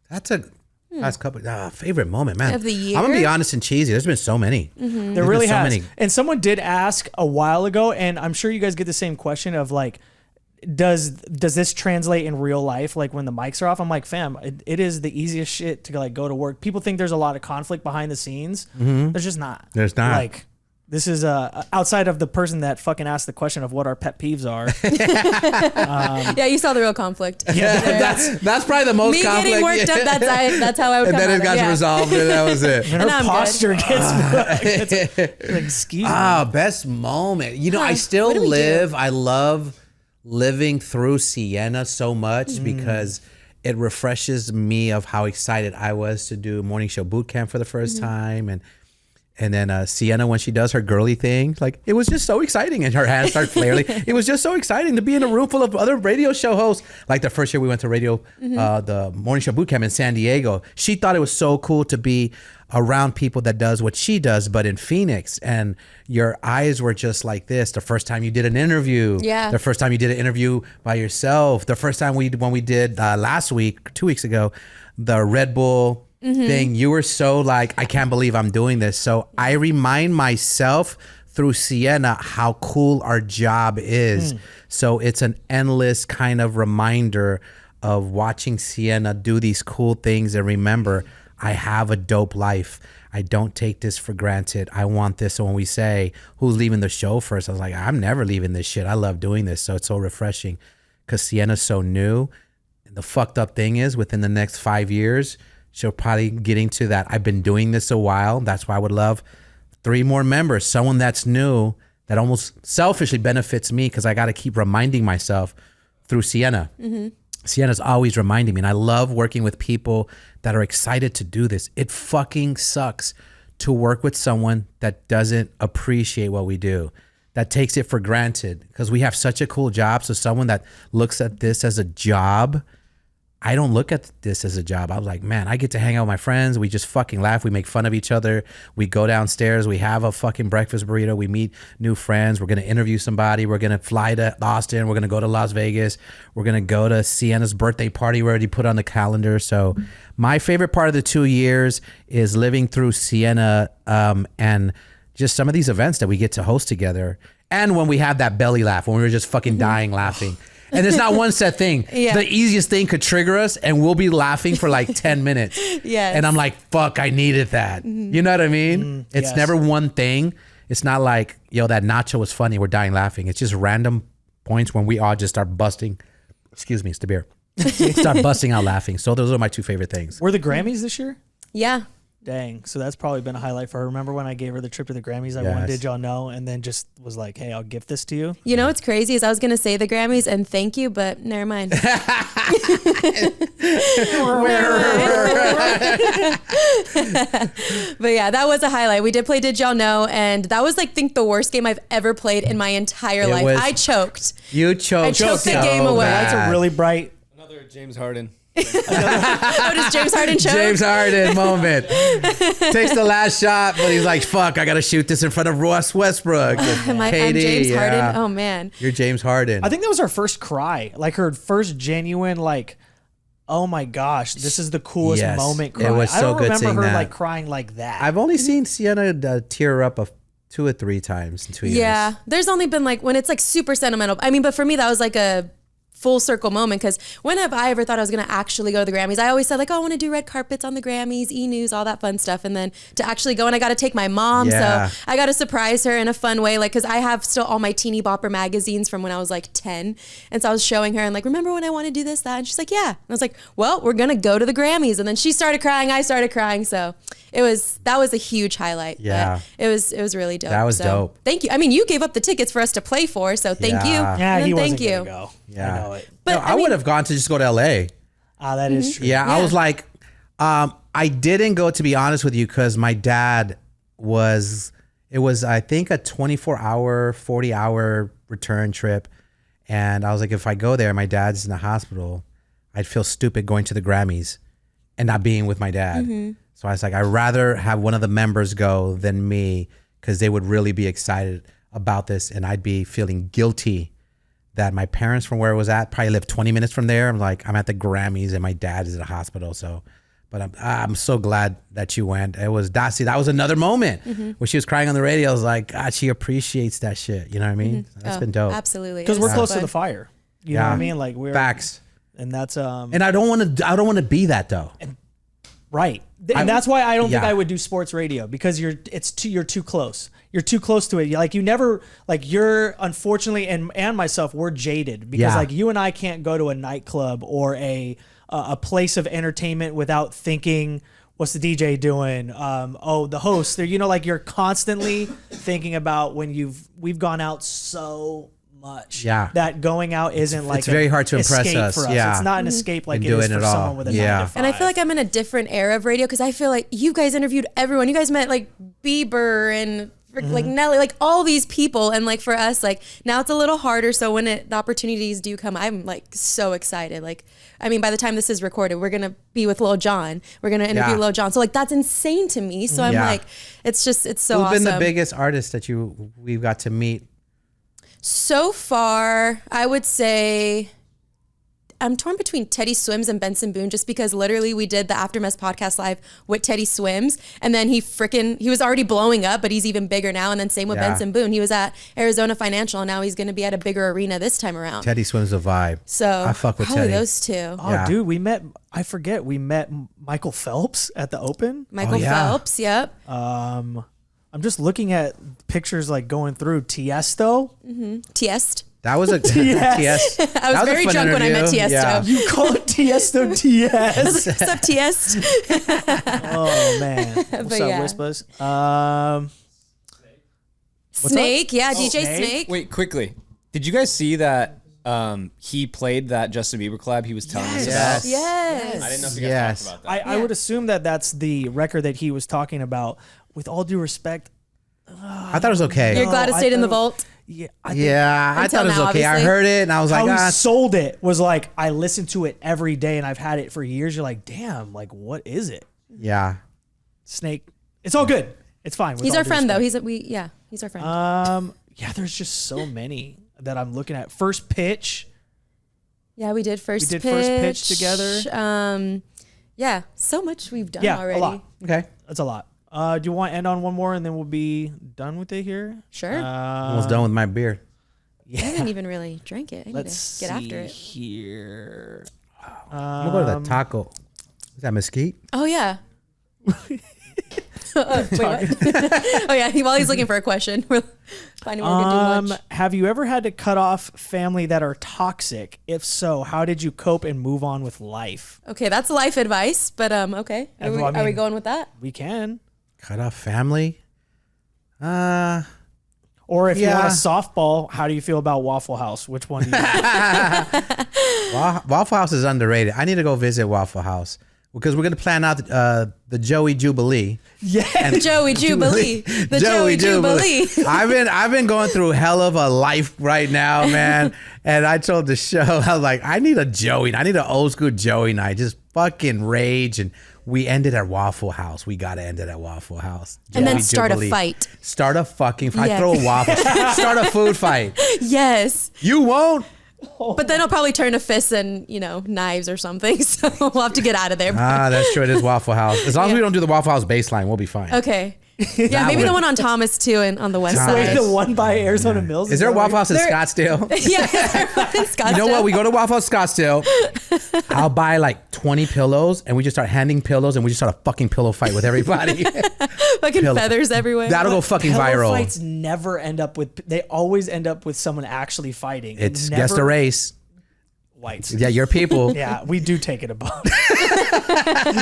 That's a last couple. Favorite moment, man. Of the I'm gonna be year? honest and cheesy. There's been so many. There really so has. many. And someone did ask a while ago, and I'm sure you guys get the same question of like, does this translate in real life? Like when the mics are off, I'm like, fam, it is the easiest shit to like go to work. People think there's a lot of conflict behind the scenes. There's just not. There's not. Like, This is outside of the person that fucking asked the question of what our pet peeves are. Yeah, you saw the real conflict. Yeah, that's probly the most Me conflict. getting worked up. That's how I would. And come then it out got of, yeah. resolved, and that was it. And her I'm good. posture gets like, excuse me. Best moment. You know, I Huh, still what do we live. I love living through Sienna so much because it refreshes me of how excited I was to do morning show boot camp for the first time, and then Sienna, when she does her girly thing, like it was just so exciting, and her hands start flailing. It was just so exciting to be in a room full of other radio show hosts. Like the first year we went to radio, the morning show boot camp in San Diego, she thought it was so cool to be around people that does what she does, but in Phoenix. And your eyes were just like this. The first time you did an interview, the first time you did an interview by yourself, the first time when we did last week, 2 weeks ago, the Red Bull thing, you were so like, I can't believe I'm doing this. So I remind myself through Sienna how cool our job is. So it's an endless kind of reminder of watching Sienna do these cool things and remember, I have a dope life. I don't take this for granted. I want this. So when we say who's leaving the show first, I was like, I'm never leaving this shit. I love doing this. So it's so refreshing because Sienna's so new. And the fucked up thing is within the next 5 years, she'll probably get into that. I've been doing this a while. That's why I would love 3 more members, someone that's new that almost selfishly benefits me because I got to keep reminding myself through Sienna. Sienna's always reminding me, and I love working with people that are excited to do this. It fucking sucks to work with someone that doesn't appreciate what we do, that takes it for granted because we have such a cool job. So someone that looks at this as a job, I don't look at this as a job. I was like, man, I get to hang out with my friends. We just fucking laugh. We make fun of each other. We go downstairs. We have a fucking breakfast burrito. We meet new friends. We're going to interview somebody. We're going to fly to Austin. We're going to go to Las Vegas. We're going to go to Sienna's birthday party we already put on the calendar. So my favorite part of the 2 years is living through Sienna and just some of these events that we get to host together. And when we have that belly laugh, when we were just fucking dying laughing. And it's not one set thing. The easiest thing could trigger us and we'll be laughing for like 10 minutes. And I'm like, fuck, I needed that. You know what I mean? It's never one thing. It's not like, yo, that nacho was funny. We're dying laughing. It's just random points when we all just start busting. Excuse me, it's the beer. Start busting out laughing. So those are my 2 favorite things. Were the Grammys this year? Yeah. Dang. So that's probably been a highlight for her. Remember when I gave her the trip to the Grammys? I won Did Y'all Know? And then just was like, hey, I'll gift this to you. You know what's crazy is I was going to say the Grammys and thank you, but never mind. But yeah, that was a highlight. We did play Did Y'all Know? And that was like, I think the worst game I've ever played in my entire life. I choked. You choked. I choked the game away. That's a really bright. Another James Harden. Oh, does James Harden choke? James Harden moment. Takes the last shot, but he's like, fuck, I got to shoot this in front of Russ Westbrook. I'm James Harden. Oh, man. You're James Harden. I think that was her first cry. Like her first genuine, like, oh my gosh, this is the coolest moment cry. It was so I don't good remember seeing her that. like crying like that. I've only seen Sienna tear up 2 or 3 times in 2 years. Yeah. There's only been like, when it's like super sentimental. I mean, but for me, that was like a full circle moment because when have I ever thought I was going to actually go to the Grammys? I always said like, oh, I want to do red carpets on the Grammys, E-News, all that fun stuff. And then to actually go, and I got to take my mom. Yeah. So I got to surprise her in a fun way. Like, cause I have still all my Teeny Bopper magazines from when I was like 10. And so I was showing her and like, remember when I want to do this, that? And she's like, yeah. And I was like, well, we're going to go to the Grammys. And then she started crying. I started crying. So that was a huge highlight. Yeah. But it was really dope. That was so, dope. Thank you. I mean, you gave up the tickets for us to play for. So thank you. Yeah, And he thank wasn't you. gonna go. Yeah. I know it. But No, I would have gone to just go to LA. That is true. Yeah, I was like, I didn't go, to be honest with you, because my dad it was, I think, a 24-hour, 40-hour return trip. And I was like, if I go there, my dad's in the hospital, I'd feel stupid going to the Grammys and not being with my dad. So I was like, I'd rather have one of the members go than me because they would really be excited about this. And I'd be feeling guilty that my parents from where I was at probably lived 20 minutes from there. I'm like, I'm at the Grammys and my dad is in the hospital. So, but I'm so glad that you went. It was that was another moment when she was crying on the radio. I was like, God, she appreciates that shit. You know what I mean? That's been dope. Absolutely. Because It we're was so close to fun. the fire. You know what I mean? Like we're Facts. and that's And I don't want to be that though. Right. And that's why I don't think yeah. I would do sports radio, because you're too close. You're too close to it. You never, you're, unfortunately, and myself, we're jaded because Yeah. you and I can't go to a nightclub or a place of entertainment without thinking, what's the DJ doing? The host. You're constantly thinking about when we've gone out so much. Yeah. That going out isn't it's very hard to impress escape us. for us. Yeah. It's not an escape like it Can do is it for at all. someone with a Yeah. 9 to 5. And I feel like I'm in a different era of radio because I feel like you guys interviewed everyone. You guys met like Bieber and like Nelly, like all these people. And like for us, like now it's a little harder. So when the opportunities do come, I'm like so excited. Like, I mean, by the time this is recorded, we're going to be with Lil Jon. We're going to interview Lil Jon. So like that's insane to me. So I'm like, it's so Who's awesome. been the biggest artist that we've got to meet? So far, I would say I'm torn between Teddy Swims and Benson Boone, just because literally we did the Aftermath podcast live with Teddy Swims, and then he was already blowing up, but he's even bigger now. And then same with Benson Boone. He was at Arizona Financial, and now he's going to be at a bigger arena this time around. Teddy Swims a vibe. So I fuck with probably Teddy. those two. Oh, Yeah. dude, we met Michael Phelps at the Open. Michael yeah. Phelps, yep. I'm just looking at pictures going through Tiesto. Tiest. That was a Yes. TS. I was very drunk when I met Tiesto. Yeah. You call it Tiesto Ties. What's up, Tiest? Oh man. What's But up, yeah. Whispers? Snake, yeah, DJ Snake? Snake. Wait, quickly. Did you guys see that he played that Justin Bieber collab he was telling us about? Yes. I didn't know if you guys Yes. talked about that. I would assume that's the record that he was talking about. With all due respect, I thought it was okay. You're glad it I stayed in the thought- vault? yeah, I think Yeah, I Until thought it was now, okay. I obviously. heard it and I was like, how he sold it was like, I listened to it every day and I've had it for years. You're like, damn, like what is it? yeah. Snake. It's all good. It's fine. with He's all our due friend though. respect. He's our friend. Yeah, there's just so many that I'm looking at. First Pitch. Yeah, we did first did pitch. First Pitch together. Yeah, so much we've done Yeah, already. a lot. Okay. That's a lot. Do you want to end on one more and then we'll be done with it here? Sure. Almost done with my beer. I haven't even really drank it. I need Let's to get after it. here. I'm gonna go to the taco. Is that mesquite? Oh yeah. Wait, what? Oh yeah. While he's looking for a question, we're finding where we can do lunch. Have you ever had to cut off family that are toxic? If so, how did you cope and move on with life? Okay, that's life advice, but okay. Are we, Well, I are we mean- going with that? We can. Cut off family? Or if you Yeah. want a softball, how do you feel about Waffle House? Which one do you like? Waffle House is underrated. I need to go visit Waffle House because we're gonna plan out the Joey Jubilee. Yeah. Joey Jubilee. The Joey Jubilee. I've been going through hell of a life right now, man. And I told the show, I was like, I need a Joey. I need an old school Joey night. Just fucking rage. And we ended at Waffle House. We gotta end it at Waffle House. And then Joey start Jubilee. a fight. Start a fucking fight. Yeah. Throw a waffle. Start a food fight. Yes. You won't. But then it'll probably turn to fists and, knives or something. So we'll have to get out of there. That's true. It is Waffle House. As long as Yeah. we don't do the Waffle House baseline, we'll be fine. Okay. Yeah, maybe the one on Thomas too and on the west Thomas. side. The one by Arizona Mills. Is there a that Waffle House in There- Scottsdale? Yeah, in Scottsdale. You know what? We go to Waffle House Scottsdale. I'll buy like 20 pillows and we just start handing pillows and we just start a fucking pillow fight with everybody. fucking pillow. feathers everywhere. That'll go fucking Pillow viral. fights never end up with. They always end up with someone actually fighting. It's never just a race. Whites. Yeah, your people. Yeah, we do take it above.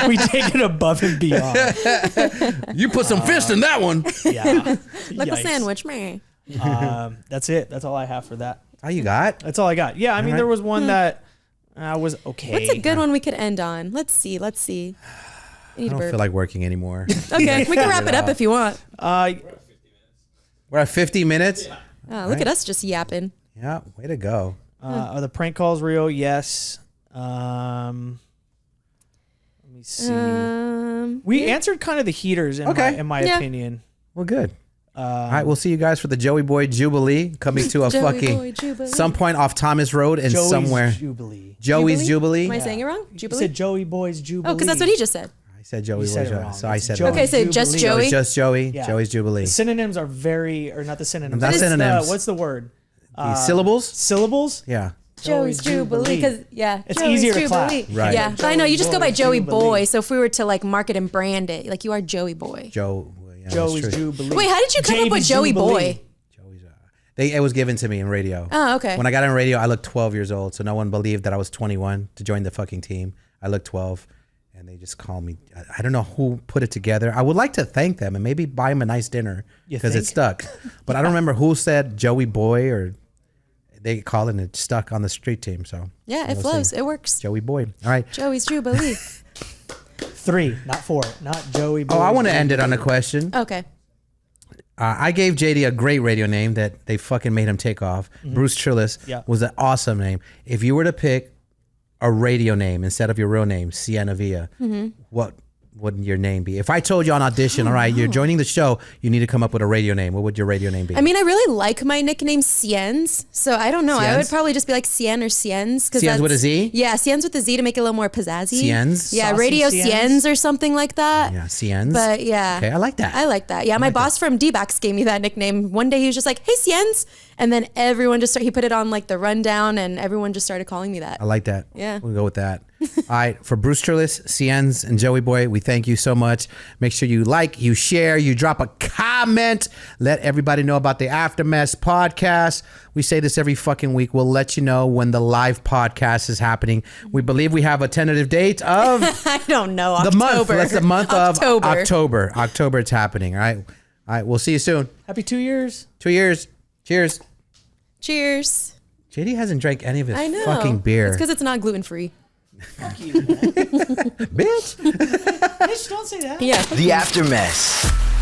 We take it above and beyond. You put some fist in that one. Yeah. like a Yikes. sandwich, man. That's it. That's all I have for that. All you got? That's all I got. Yeah, I mean, right. there was one that was okay. What's a good one we could end on? Let's see. I need I a don't burp. feel like working anymore. Okay, we can wrap it up if you want. We're at 50 minutes. Look at us just yapping. Yeah, way to go. Are the prank calls real? Yes. Let me see. We answered kind of the heaters in my Yeah. opinion. Well, good. All right, we'll see you guys for the Joey Boy Jubilee coming to a Joey fucking Boy Jubilee. some point off Thomas Road and Joey's somewhere. Jubilee. Joey's Jubilee. Am I saying it wrong? You Jubilee? said Joey Boys Jubilee. Oh, because that's what he just said. I said Joey You said was it wrong. so I It's said Joey it. Okay, so just Jubilee. So Joey. it's just Joey. Yeah. Joey's Jubilee. The synonyms are very, or not the synonyms. Not What is, synonyms. what's the word? The syllables? Syllables? Yeah. Joey's Jubilee. Because, It's Joey's easier to clap. Jubilee. Right. Yeah. But I know you just go by Joey's Joey Jubilee. Boy. So if we were to like market and brand it, like you are Joey Boy. Joe. Yeah, Joey's that's true. Jubilee. Wait, how did you come up JB with Joey Jubilee. Boy? It was given to me in radio. Oh, okay. When I got on radio, I looked 12 years old, so no one believed that I was 21 to join the fucking team. I looked 12, and they just called me. I don't know who put it together. I would like to thank them and maybe buy them a nice dinner because it stuck. But I don't remember who said Joey Boy, or they called it and it stuck on the street team. So Yeah, it flows. It works. Joey Boy. All right. Joey's Jubilee. 3, not 4, not Joey. Oh, I want to end it on a question. Okay. I gave JD a great radio name that they fucking made him take off. Bruce Trillis was an awesome name. If you were to pick a radio name instead of your real name, Sienna Villa, what would your name be? If I told you on audition, all right, you're joining the show, you need to come up with a radio name. What would your radio name be? I mean, I really like my nickname Cienz, so I don't know. I would Cienz? probably just be like Cien or Cienz. Cienz with a Z? Yeah, Cienz with a Z to make it a little more pizzazzy. Cienz? Yeah, Saucy Radio Cienz? Cienz or something like that. Yeah, Cienz. But yeah. Okay, I like that. I like that. Yeah, my boss from D-Backs gave me that nickname. One day he was just like, hey, Cienz. And then everyone just started, he put it on like the rundown and everyone just started calling me that. I like that. Yeah. We'll go with that. All right. For Bruce Trillis, Cienz, and Joey Boy, we thank you so much. Make sure you like, you share, you drop a comment. Let everybody know about the Aftermath podcast. We say this every fucking week. We'll let you know when the live podcast is happening. We believe we have a tentative date of I don't know. the month. That's the month October. of October. October it's happening. All right. All right. We'll see you soon. Happy 2 years. 2 years. Cheers. Cheers. JD hasn't drank any of his I know. fucking beer. It's because it's not gluten free. Fuck you, man. Bitch. Bitch, don't say that. Yeah. The Aftermath.